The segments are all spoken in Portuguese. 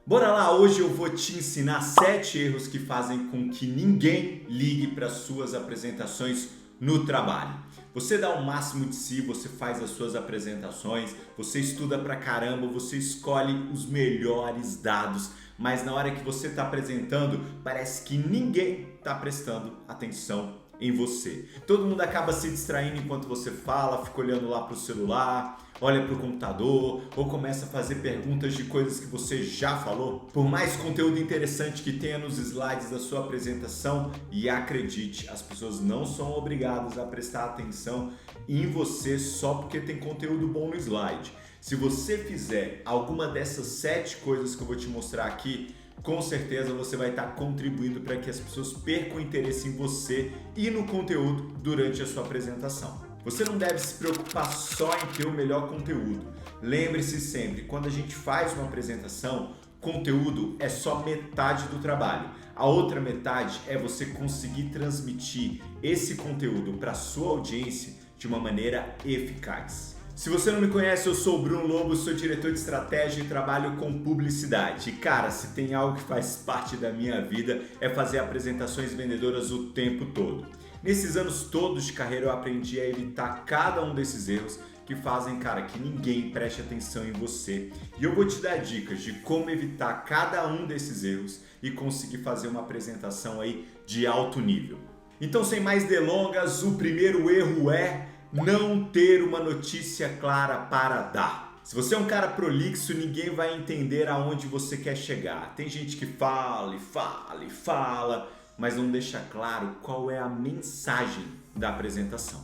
Bora lá, hoje eu vou te ensinar 7 erros que fazem com que ninguém ligue para suas apresentações no trabalho. Você dá o máximo de si, você faz as suas apresentações, você estuda pra caramba, você escolhe os melhores dados, mas na hora que você está apresentando, parece que ninguém está prestando atenção em você. Todo mundo acaba se distraindo enquanto você fala, fica olhando lá para o celular, olha para o computador ou começa a fazer perguntas de coisas que você já falou. Por mais conteúdo interessante que tenha nos slides da sua apresentação, e acredite, as pessoas não são obrigadas a prestar atenção em você só porque tem conteúdo bom no slide. Se você fizer alguma dessas 7 coisas que eu vou te mostrar aqui, com certeza você vai estar contribuindo para que as pessoas percam interesse em você e no conteúdo durante a sua apresentação. Você não deve se preocupar só em ter o melhor conteúdo. Lembre-se sempre, quando a gente faz uma apresentação, conteúdo é só metade do trabalho. A outra metade é você conseguir transmitir esse conteúdo para a sua audiência de uma maneira eficaz. Se você não me conhece, eu sou o Bruno Lobo, sou diretor de estratégia e trabalho com publicidade. E cara, se tem algo que faz parte da minha vida é fazer apresentações vendedoras o tempo todo. Nesses anos todos de carreira eu aprendi a evitar cada um desses erros que fazem, cara, que ninguém preste atenção em você. E eu vou te dar dicas de como evitar cada um desses erros e conseguir fazer uma apresentação aí de alto nível. Então, sem mais delongas, o primeiro erro é não ter uma notícia clara para dar. Se você é um cara prolixo, ninguém vai entender aonde você quer chegar. Tem gente que fala e fala e fala, mas não deixa claro qual é a mensagem da apresentação.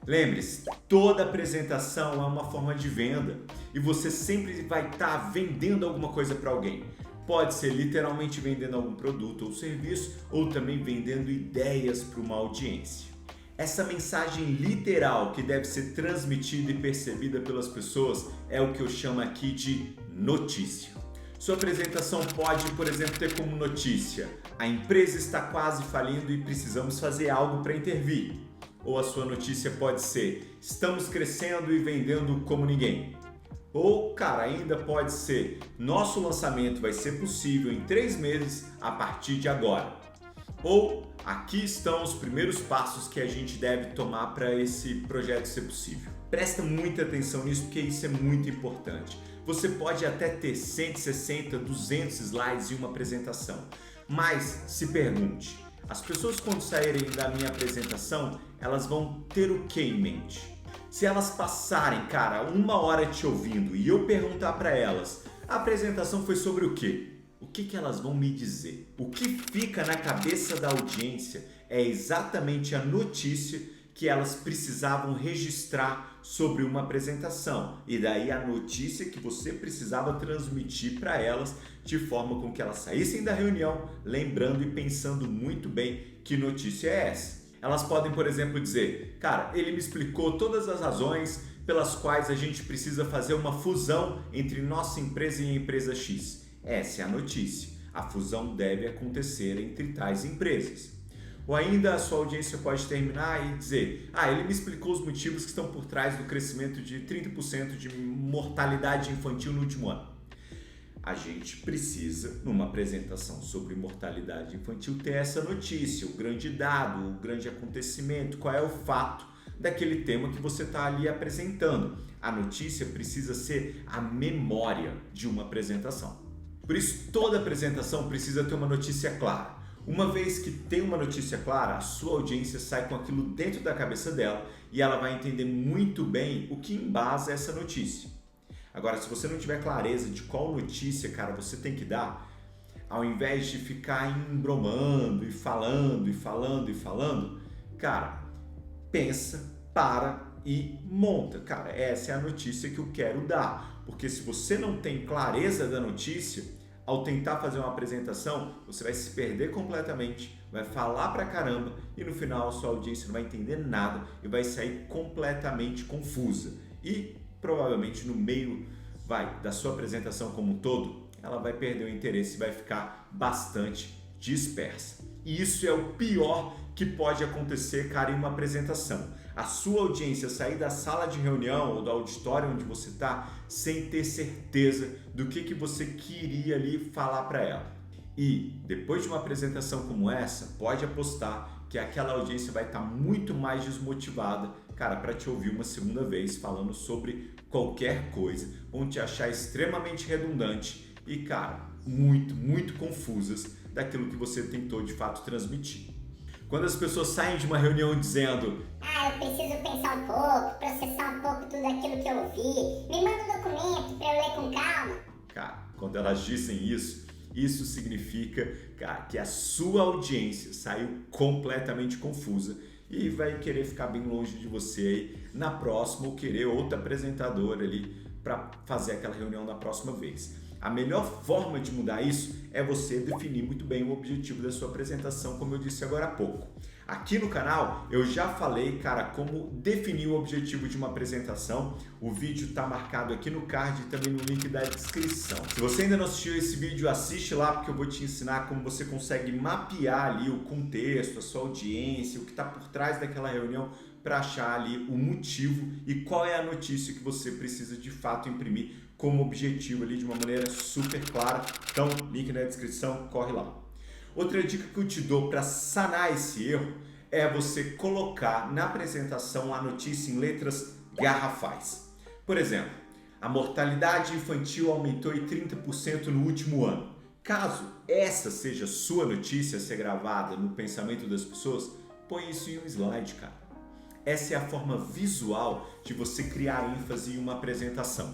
Lembre-se, toda apresentação é uma forma de venda e você sempre vai estar vendendo alguma coisa para alguém. Pode ser literalmente vendendo algum produto ou serviço ou também vendendo ideias para uma audiência. Essa mensagem literal que deve ser transmitida e percebida pelas pessoas é o que eu chamo aqui de notícia. Sua apresentação pode, por exemplo, ter como notícia: a empresa está quase falindo e precisamos fazer algo para intervir. Ou a sua notícia pode ser: estamos crescendo e vendendo como ninguém. Ou, cara, ainda pode ser: nosso lançamento vai ser possível em 3 meses a partir de agora. Ou, aqui estão os primeiros passos que a gente deve tomar para esse projeto ser possível. Presta muita atenção nisso porque isso é muito importante. Você pode até ter 160, 200 slides em uma apresentação, mas se pergunte, as pessoas quando saírem da minha apresentação, elas vão ter o que em mente? Se elas passarem, cara, 1 hora te ouvindo e eu perguntar para elas, a apresentação foi sobre o quê? O que elas vão me dizer? O que fica na cabeça da audiência é exatamente a notícia que elas precisavam registrar sobre uma apresentação. E daí a notícia que você precisava transmitir para elas de forma com que elas saíssem da reunião lembrando e pensando muito bem que notícia é essa. Elas podem, por exemplo, dizer: cara, ele me explicou todas as razões pelas quais a gente precisa fazer uma fusão entre nossa empresa e a empresa X. Essa é a notícia. A fusão deve acontecer entre tais empresas. Ou ainda a sua audiência pode terminar e dizer: ele me explicou os motivos que estão por trás do crescimento de 30% de mortalidade infantil no último ano. A gente precisa, numa apresentação sobre mortalidade infantil, ter essa notícia, o grande dado, o grande acontecimento, qual é o fato daquele tema que você está ali apresentando. A notícia precisa ser a memória de uma apresentação. Por isso, toda apresentação precisa ter uma notícia clara. Uma vez que tem uma notícia clara, a sua audiência sai com aquilo dentro da cabeça dela e ela vai entender muito bem o que embasa essa notícia. Agora, se você não tiver clareza de qual notícia, cara, você tem que dar, ao invés de ficar embromando e falando e falando e falando, cara, pensa, para e monta. Cara, essa é a notícia que eu quero dar. Porque se você não tem clareza da notícia, ao tentar fazer uma apresentação, você vai se perder completamente, vai falar pra caramba e no final a sua audiência não vai entender nada e vai sair completamente confusa. E provavelmente no meio da sua apresentação como um todo, ela vai perder o interesse e vai ficar bastante dispersa. E isso é o pior que pode acontecer, cara, em uma apresentação. a sua audiência sair da sala de reunião ou do auditório onde você está sem ter certeza do que você queria ali falar para ela. E depois de uma apresentação como essa, pode apostar que aquela audiência vai estar muito mais desmotivada, cara, para te ouvir uma segunda vez falando sobre qualquer coisa, vão te achar extremamente redundante e, cara, muito confusas daquilo que você tentou de fato transmitir. Quando as pessoas saem de uma reunião dizendo: eu preciso pensar um pouco, processar um pouco tudo aquilo que eu ouvi, me manda um documento para eu ler com calma. Cara, quando elas dizem isso significa, cara, que a sua audiência saiu completamente confusa e vai querer ficar bem longe de você aí na próxima ou querer outro apresentador ali para fazer aquela reunião na próxima vez. A melhor forma de mudar isso é você definir muito bem o objetivo da sua apresentação, como eu disse agora há pouco. Aqui no canal eu já falei, cara, como definir o objetivo de uma apresentação. O vídeo está marcado aqui no card e também no link da descrição. Se você ainda não assistiu esse vídeo, assiste lá porque eu vou te ensinar como você consegue mapear ali o contexto, a sua audiência, o que está por trás daquela reunião para achar ali o motivo e qual é a notícia que você precisa de fato imprimir como objetivo ali de uma maneira super clara. Então, link na descrição, corre lá. Outra dica que eu te dou para sanar esse erro é você colocar na apresentação a notícia em letras garrafais. Por exemplo, a mortalidade infantil aumentou em 30% no último ano. Caso essa seja sua notícia a ser gravada no pensamento das pessoas, põe isso em um slide, cara. Essa é a forma visual de você criar ênfase em uma apresentação.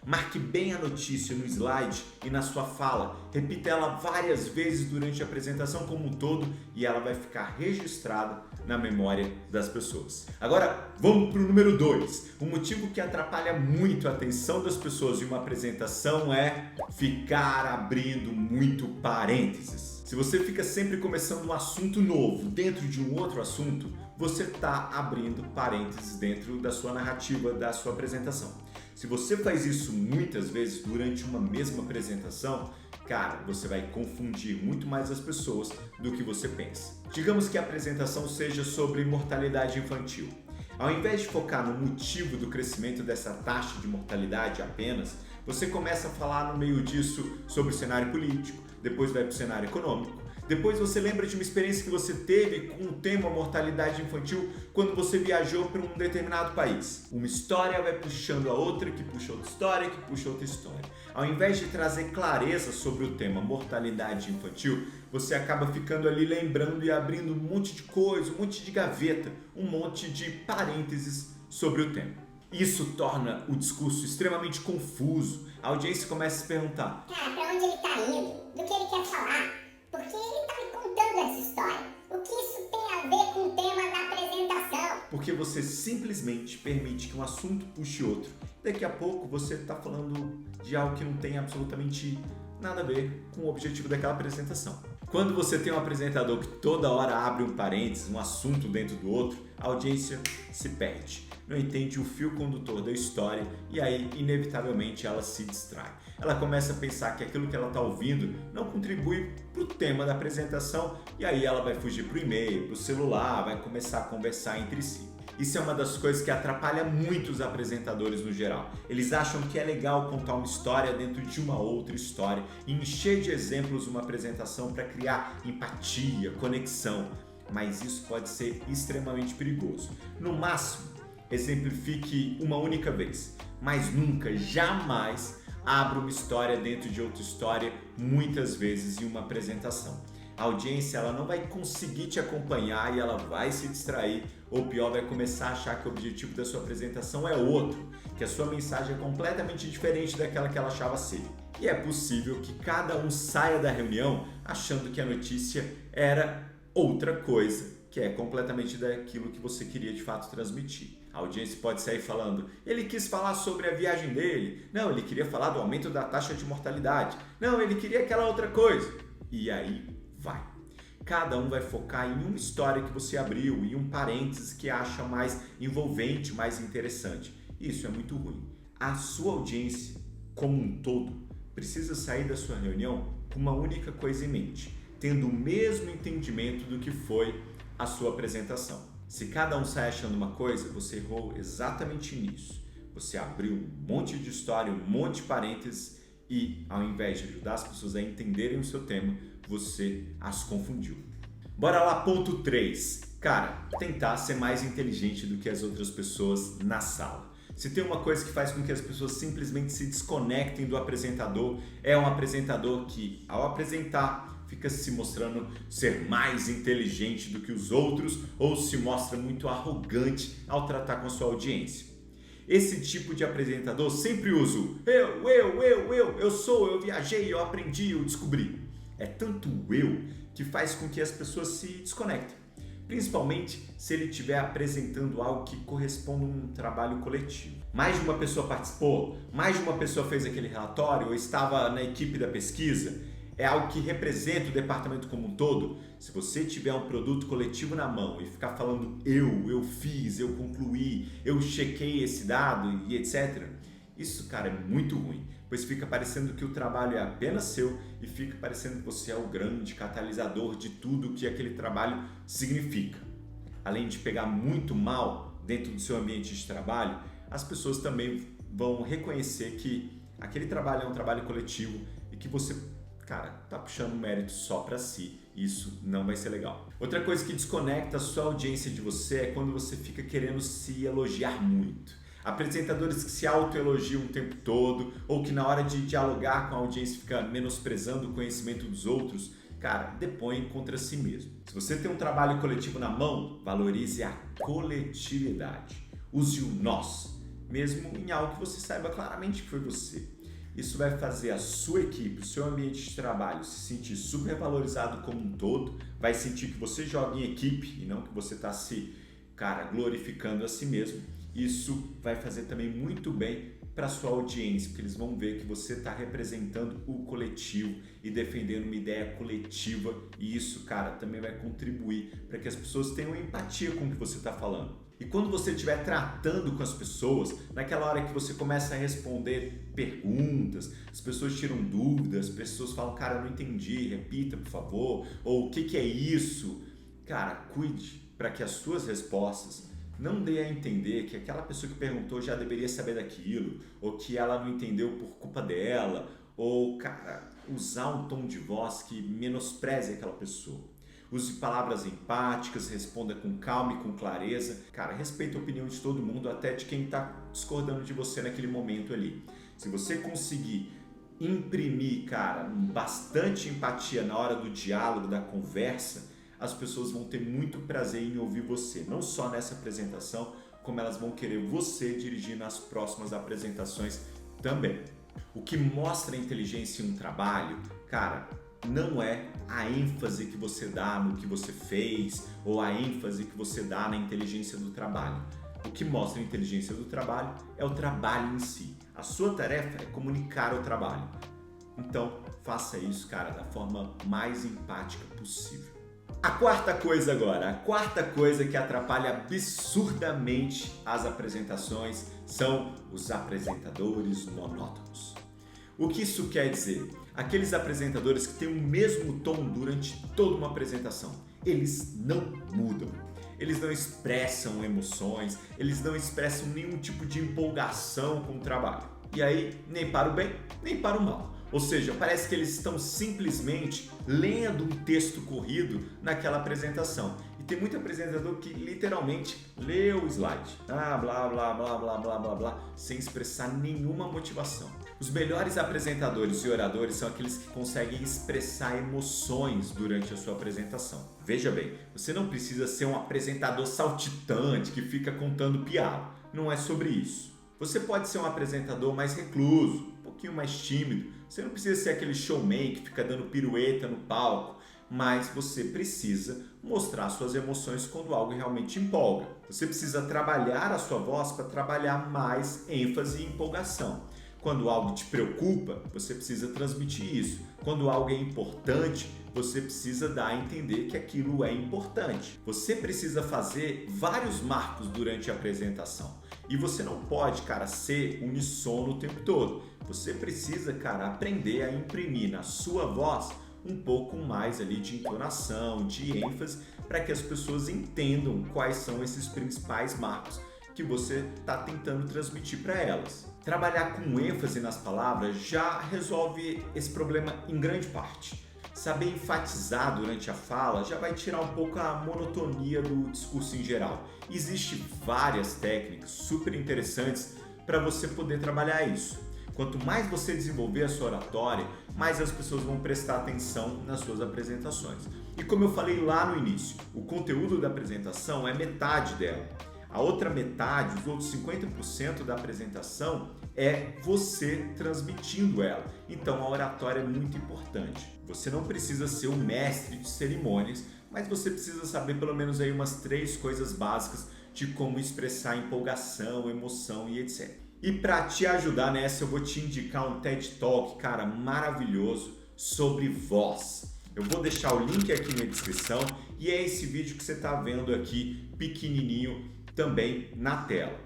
Marque bem a notícia no slide e na sua fala. Repita ela várias vezes durante a apresentação como um todo e ela vai ficar registrada na memória das pessoas. Agora, vamos para o número 2. O motivo que atrapalha muito a atenção das pessoas em uma apresentação é ficar abrindo muito parênteses. Se você fica sempre começando um assunto novo dentro de um outro assunto, você está abrindo parênteses dentro da sua narrativa, da sua apresentação. Se você faz isso muitas vezes durante uma mesma apresentação, cara, você vai confundir muito mais as pessoas do que você pensa. Digamos que a apresentação seja sobre mortalidade infantil. Ao invés de focar no motivo do crescimento dessa taxa de mortalidade apenas, você começa a falar no meio disso sobre o cenário político, depois vai para o cenário econômico, depois você lembra de uma experiência que você teve com o tema mortalidade infantil quando você viajou para um determinado país. Uma história vai puxando a outra, que puxa outra história, que puxa outra história. Ao invés de trazer clareza sobre o tema mortalidade infantil, você acaba ficando ali lembrando e abrindo um monte de coisa, um monte de gaveta, um monte de parênteses sobre o tema. Isso torna o discurso extremamente confuso. A audiência começa a se perguntar: cara, pra onde ele tá indo? Do que ele quer falar? Por que ele tá me contando essa história? O que isso tem a ver com o tema da apresentação? Porque você simplesmente permite que um assunto puxe outro. Daqui a pouco você está falando de algo que não tem absolutamente nada a ver com o objetivo daquela apresentação. Quando você tem um apresentador que toda hora abre um parênteses, um assunto dentro do outro, a audiência se perde, não entende o fio condutor da história e aí, inevitavelmente, ela se distrai. Ela começa a pensar que aquilo que ela está ouvindo não contribui para o tema da apresentação e aí ela vai fugir para o e-mail, para o celular, vai começar a conversar entre si. Isso é uma das coisas que atrapalha muito os apresentadores no geral. Eles acham que é legal contar uma história dentro de uma outra história e encher de exemplos uma apresentação para criar empatia, conexão, mas isso pode ser extremamente perigoso. No máximo, exemplifique uma única vez, mas nunca, jamais abra uma história dentro de outra história muitas vezes em uma apresentação. A audiência ela não vai conseguir te acompanhar e ela vai se distrair, ou pior, vai começar a achar que o objetivo da sua apresentação é outro, que a sua mensagem é completamente diferente daquela que ela achava ser. E é possível que cada um saia da reunião achando que a notícia era outra coisa, que é completamente daquilo que você queria de fato transmitir. A audiência pode sair falando: ele quis falar sobre a viagem dele, não, ele queria falar do aumento da taxa de mortalidade, não, ele queria aquela outra coisa. E aí vai. Cada um vai focar em uma história que você abriu, em um parênteses que acha mais envolvente, mais interessante. Isso é muito ruim. A sua audiência, como um todo, precisa sair da sua reunião com uma única coisa em mente, tendo o mesmo entendimento do que foi a sua apresentação. Se cada um sai achando uma coisa, você errou exatamente nisso. Você abriu um monte de história, um monte de parênteses e, ao invés de ajudar as pessoas a entenderem o seu tema, você as confundiu. Bora lá, ponto 3. Cara, tentar ser mais inteligente do que as outras pessoas na sala. Se tem uma coisa que faz com que as pessoas simplesmente se desconectem do apresentador, é um apresentador que, ao apresentar, fica se mostrando ser mais inteligente do que os outros ou se mostra muito arrogante ao tratar com a sua audiência. Esse tipo de apresentador sempre usa o eu sou, eu viajei, eu aprendi, eu descobri. É tanto eu que faz com que as pessoas se desconectem. Principalmente se ele estiver apresentando algo que corresponde a um trabalho coletivo. Mais de uma pessoa participou, mais de uma pessoa fez aquele relatório ou estava na equipe da pesquisa. É algo que representa o departamento como um todo. Se você tiver um produto coletivo na mão e ficar falando eu fiz, eu concluí, eu chequei esse dado e etc. Isso, cara, é muito ruim, pois fica parecendo que o trabalho é apenas seu e fica parecendo que você é o grande catalisador de tudo que aquele trabalho significa. Além de pegar muito mal dentro do seu ambiente de trabalho, as pessoas também vão reconhecer que aquele trabalho é um trabalho coletivo e que você, cara, tá puxando mérito só para si. Isso não vai ser legal. Outra coisa que desconecta a sua audiência de você é quando você fica querendo se elogiar muito. Apresentadores que se autoelogiam o tempo todo ou que na hora de dialogar com a audiência fica menosprezando o conhecimento dos outros, cara, depõe contra si mesmo. Se você tem um trabalho coletivo na mão, valorize a coletividade. Use o nós, mesmo em algo que você saiba claramente que foi você. Isso vai fazer a sua equipe, o seu ambiente de trabalho se sentir supervalorizado como um todo, vai sentir que você joga em equipe e não que você está glorificando a si mesmo. Isso vai fazer também muito bem para a sua audiência, porque eles vão ver que você está representando o coletivo e defendendo uma ideia coletiva e isso, cara, também vai contribuir para que as pessoas tenham empatia com o que você está falando. E quando você estiver tratando com as pessoas, naquela hora que você começa a responder perguntas, as pessoas tiram dúvidas, as pessoas falam, cara, eu não entendi, repita, por favor, ou o que é isso? Cara, cuide para que as suas respostas não dê a entender que aquela pessoa que perguntou já deveria saber daquilo, ou que ela não entendeu por culpa dela, ou, cara, usar um tom de voz que menospreze aquela pessoa. Use palavras empáticas, responda com calma e com clareza. Cara, respeita a opinião de todo mundo, até de quem está discordando de você naquele momento ali. Se você conseguir imprimir, cara, bastante empatia na hora do diálogo, da conversa, as pessoas vão ter muito prazer em ouvir você, não só nessa apresentação, como elas vão querer você dirigir nas próximas apresentações também. O que mostra a inteligência em um trabalho, cara, não é a ênfase que você dá no que você fez ou a ênfase que você dá na inteligência do trabalho. O que mostra a inteligência do trabalho é o trabalho em si. A sua tarefa é comunicar o trabalho. Então, faça isso, cara, da forma mais empática possível. A quarta coisa que atrapalha absurdamente as apresentações são os apresentadores monótonos. O que isso quer dizer? Aqueles apresentadores que têm o mesmo tom durante toda uma apresentação. Eles não mudam. Eles não expressam emoções, eles não expressam nenhum tipo de empolgação com o trabalho. E aí, nem para o bem, nem para o mal. Ou seja, parece que eles estão simplesmente lendo um texto corrido naquela apresentação. E tem muito apresentador que literalmente lê o slide. Blá, blá, blá, blá, blá, blá, blá, sem expressar nenhuma motivação. Os melhores apresentadores e oradores são aqueles que conseguem expressar emoções durante a sua apresentação. Veja bem, você não precisa ser um apresentador saltitante que fica contando piada. Não é sobre isso. Você pode ser um apresentador mais recluso, um pouquinho mais tímido. Você não precisa ser aquele showman que fica dando pirueta no palco, mas você precisa mostrar suas emoções quando algo realmente empolga. Você precisa trabalhar a sua voz para trabalhar mais ênfase e empolgação. Quando algo te preocupa, você precisa transmitir isso. Quando algo é importante, você precisa dar a entender que aquilo é importante. Você precisa fazer vários marcos durante a apresentação. E você não pode, cara, ser unissono o tempo todo. Você precisa, cara, aprender a imprimir na sua voz um pouco mais ali de entonação, de ênfase, para que as pessoas entendam quais são esses principais marcos que você está tentando transmitir para elas. Trabalhar com ênfase nas palavras já resolve esse problema em grande parte. Saber enfatizar durante a fala já vai tirar um pouco a monotonia do discurso em geral. Existem várias técnicas super interessantes para você poder trabalhar isso. Quanto mais você desenvolver a sua oratória, mais as pessoas vão prestar atenção nas suas apresentações. E como eu falei lá no início, o conteúdo da apresentação é metade dela. A outra metade, os outros 50% da apresentação é você transmitindo ela. Então a oratória é muito importante. Você não precisa ser um mestre de cerimônias, mas você precisa saber pelo menos aí umas 3 coisas básicas de como expressar empolgação, emoção e etc. E para te ajudar nessa, eu vou te indicar um TED Talk, cara, maravilhoso sobre voz. Eu vou deixar o link aqui na descrição e é esse vídeo que você está vendo aqui, pequenininho, também na tela.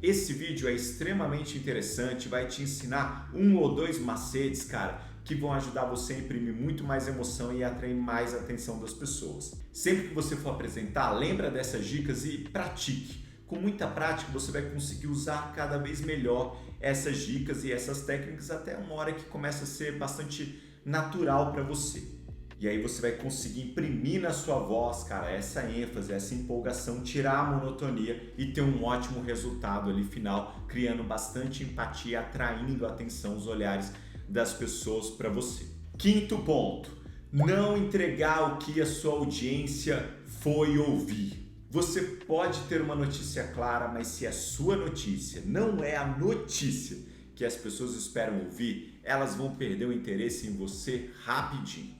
Esse vídeo é extremamente interessante, vai te ensinar 1 ou 2 macetes, cara, que vão ajudar você a imprimir muito mais emoção e atrair mais a atenção das pessoas. Sempre que você for apresentar, lembra dessas dicas e pratique. Com muita prática, você vai conseguir usar cada vez melhor essas dicas e essas técnicas até uma hora que começa a ser bastante natural para você. E aí você vai conseguir imprimir na sua voz, cara, essa ênfase, essa empolgação, tirar a monotonia e ter um ótimo resultado ali final, criando bastante empatia, atraindo a atenção, os olhares das pessoas para você. 5º ponto, não entregar o que a sua audiência foi ouvir. Você pode ter uma notícia clara, mas se a sua notícia não é a notícia que as pessoas esperam ouvir, elas vão perder o interesse em você rapidinho.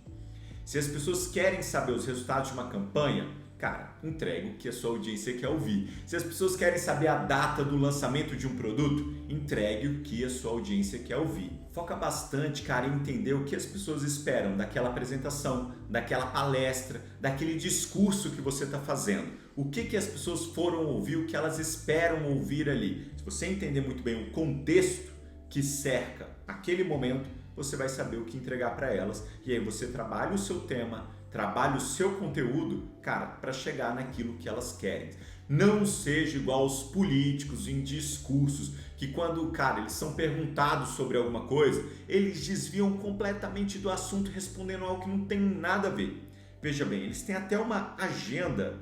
Se as pessoas querem saber os resultados de uma campanha, cara, entregue o que a sua audiência quer ouvir. Se as pessoas querem saber a data do lançamento de um produto, entregue o que a sua audiência quer ouvir. Foca bastante, cara, em entender o que as pessoas esperam daquela apresentação, daquela palestra, daquele discurso que você está fazendo. O que as pessoas foram ouvir, o que elas esperam ouvir ali. Se você entender muito bem o contexto que cerca aquele momento, você vai saber o que entregar para elas e aí você trabalha o seu tema, trabalha o seu conteúdo, cara, para chegar naquilo que elas querem. Não seja igual aos políticos em discursos que quando, cara, eles são perguntados sobre alguma coisa, eles desviam completamente do assunto respondendo algo que não tem nada a ver. Veja bem, eles têm até uma agenda,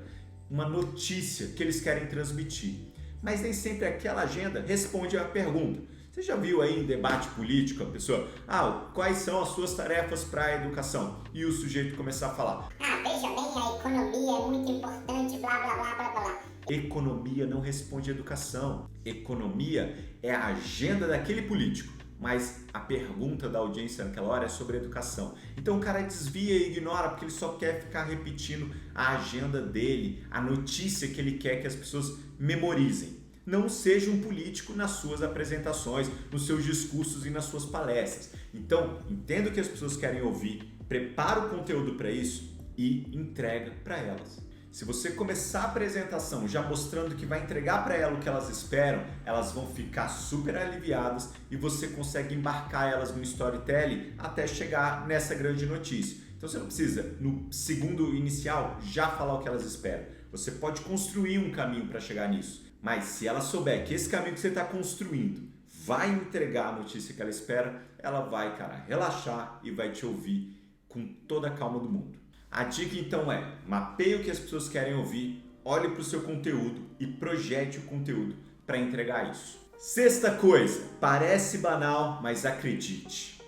uma notícia que eles querem transmitir, mas nem sempre aquela agenda responde à pergunta. Você já viu aí em debate político a pessoa, quais são as suas tarefas para a educação? E o sujeito começar a falar, veja bem, a economia é muito importante, blá, blá, blá, blá, blá. Economia não responde à educação. Economia é a agenda daquele político, mas a pergunta da audiência naquela hora é sobre educação. Então o cara desvia e ignora porque ele só quer ficar repetindo a agenda dele, a notícia que ele quer que as pessoas memorizem. Não seja um político nas suas apresentações, nos seus discursos e nas suas palestras. Então, entenda o que as pessoas querem ouvir, prepara o conteúdo para isso e entrega para elas. Se você começar a apresentação já mostrando que vai entregar para elas o que elas esperam, elas vão ficar super aliviadas e você consegue embarcar elas no storytelling até chegar nessa grande notícia. Então você não precisa, no segundo inicial, já falar o que elas esperam. Você pode construir um caminho para chegar nisso. Mas se ela souber que esse caminho que você está construindo vai entregar a notícia que ela espera, ela vai, cara, relaxar e vai te ouvir com toda a calma do mundo. A dica então é, mapeie o que as pessoas querem ouvir, olhe para o seu conteúdo e projete o conteúdo para entregar isso. 6ª coisa, parece banal, mas acredite,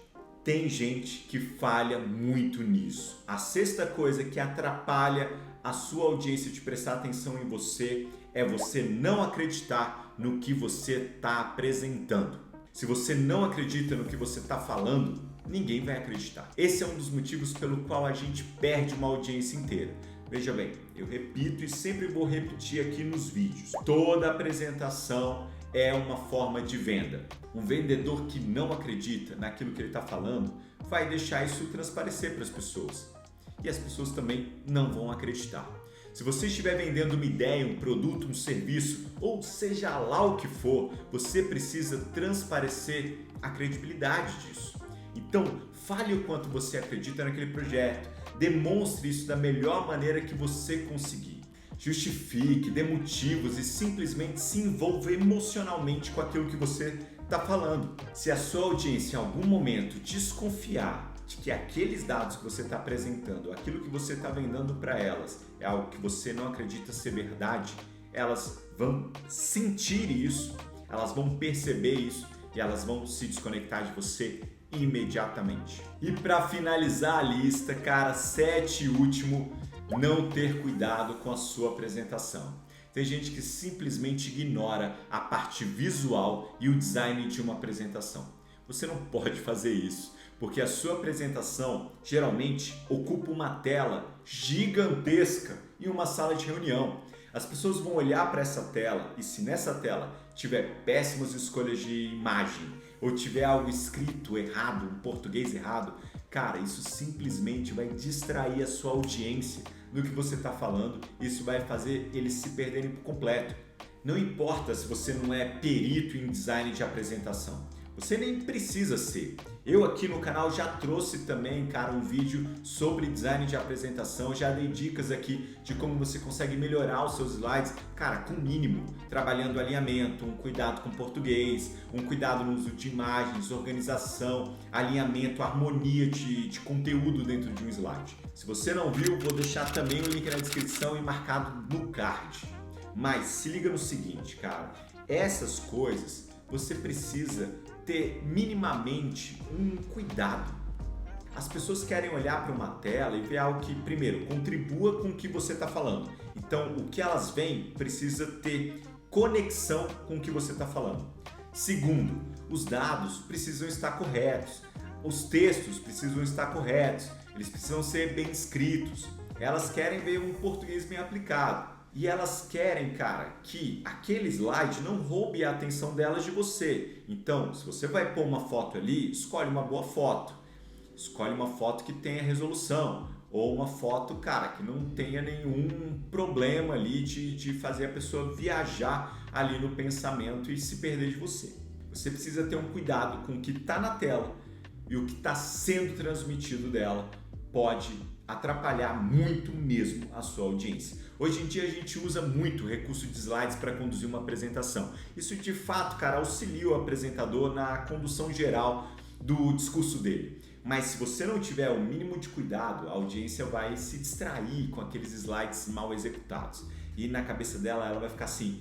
tem gente que falha muito nisso. A 6ª coisa que atrapalha a sua audiência de prestar atenção em você é você não acreditar no que você está apresentando. Se você não acredita no que você está falando, ninguém vai acreditar. Esse é um dos motivos pelo qual a gente perde uma audiência inteira. Veja bem, eu repito e sempre vou repetir aqui nos vídeos. Toda apresentação é uma forma de venda. Um vendedor que não acredita naquilo que ele está falando vai deixar isso transparecer para as pessoas. E as pessoas também não vão acreditar. Se você estiver vendendo uma ideia, um produto, um serviço, ou seja lá o que for, você precisa transparecer a credibilidade disso. Então, fale o quanto você acredita naquele projeto, demonstre isso da melhor maneira que você conseguir. Justifique, dê motivos e simplesmente se envolva emocionalmente com aquilo que você está falando. Se a sua audiência em algum momento desconfiar de que aqueles dados que você está apresentando, aquilo que você está vendendo para elas, é algo que você não acredita ser verdade, elas vão sentir isso, elas vão perceber isso e elas vão se desconectar de você imediatamente. E para finalizar a lista, cara, 7 e último, não ter cuidado com a sua apresentação. Tem gente que simplesmente ignora a parte visual e o design de uma apresentação. Você não pode fazer isso, porque a sua apresentação geralmente ocupa uma tela gigantesca em uma sala de reunião. As pessoas vão olhar para essa tela e se nessa tela tiver péssimas escolhas de imagem ou tiver algo escrito errado, um português errado, cara, isso simplesmente vai distrair a sua audiência do que você está falando. Isso vai fazer eles se perderem por completo. Não importa se você não é perito em design de apresentação. Você nem precisa ser. Eu aqui no canal já trouxe também, cara, um vídeo sobre design de apresentação. Já dei dicas aqui de como você consegue melhorar os seus slides, cara, com o mínimo. Trabalhando alinhamento, um cuidado com português, um cuidado no uso de imagens, organização, alinhamento, harmonia de conteúdo dentro de um slide. Se você não viu, vou deixar também o link na descrição e marcado no card. Mas se liga no seguinte, cara, essas coisas você precisa ter minimamente um cuidado. As pessoas querem olhar para uma tela e ver algo que, primeiro, contribua com o que você está falando. Então, o que elas veem precisa ter conexão com o que você está falando. Segundo, os dados precisam estar corretos. Os textos precisam estar corretos. Eles precisam ser bem escritos. Elas querem ver um português bem aplicado. E elas querem, cara, que aquele slide não roube a atenção delas de você. Então, se você vai pôr uma foto ali, escolhe uma boa foto. Escolhe uma foto que tenha resolução. Ou uma foto, cara, que não tenha nenhum problema ali de fazer a pessoa viajar ali no pensamento e se perder de você. Você precisa ter um cuidado com o que está na tela e o que está sendo transmitido dela pode atrapalhar muito mesmo a sua audiência. Hoje em dia a gente usa muito recurso de slides para conduzir uma apresentação. Isso de fato, cara, auxilia o apresentador na condução geral do discurso dele. Mas se você não tiver o mínimo de cuidado, a audiência vai se distrair com aqueles slides mal executados. E na cabeça dela, ela vai ficar assim: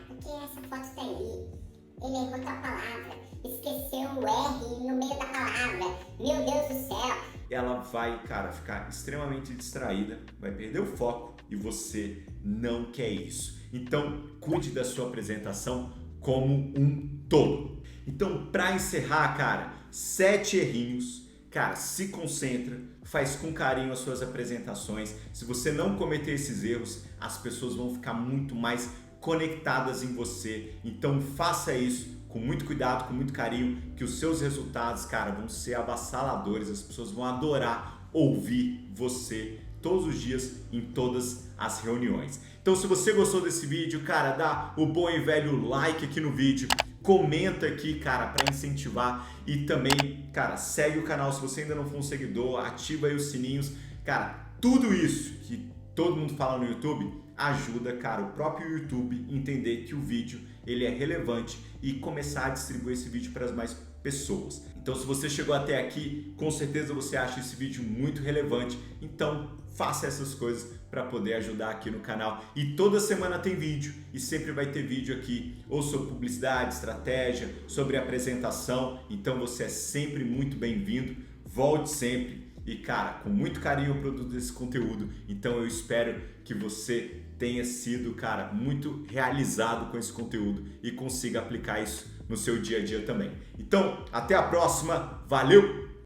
por que essa foto tá ali? Ele errou tal palavra, esqueceu o R no meio da palavra, meu Deus do céu. Ela vai, cara, ficar extremamente distraída, vai perder o foco e você não quer isso. Então, cuide da sua apresentação como um todo. Então, para encerrar, cara, 7 errinhos. Cara, se concentra, faz com carinho as suas apresentações. Se você não cometer esses erros, as pessoas vão ficar muito mais conectadas em você. Então, faça isso com muito cuidado, com muito carinho, que os seus resultados, cara, vão ser avassaladores. As pessoas vão adorar ouvir você todos os dias, em todas as reuniões. Então, se você gostou desse vídeo, cara, dá o bom e velho like aqui no vídeo. Comenta aqui, cara, para incentivar e também, cara, segue o canal se você ainda não for um seguidor, ativa aí os sininhos. Cara, tudo isso que todo mundo fala no YouTube ajuda, cara, o próprio YouTube entender que o vídeo ele é relevante e começar a distribuir esse vídeo para as mais pessoas. Então, se você chegou até aqui, com certeza você acha esse vídeo muito relevante. Então, faça essas coisas para poder ajudar aqui no canal. E toda semana tem vídeo e sempre vai ter vídeo aqui ou sobre publicidade, estratégia, sobre apresentação. Então, você é sempre muito bem-vindo. Volte sempre. E, cara, com muito carinho eu produzo esse conteúdo. Então, eu espero que você tenha sido, cara, muito realizado com esse conteúdo e consiga aplicar isso no seu dia a dia também. Então, até a próxima. Valeu!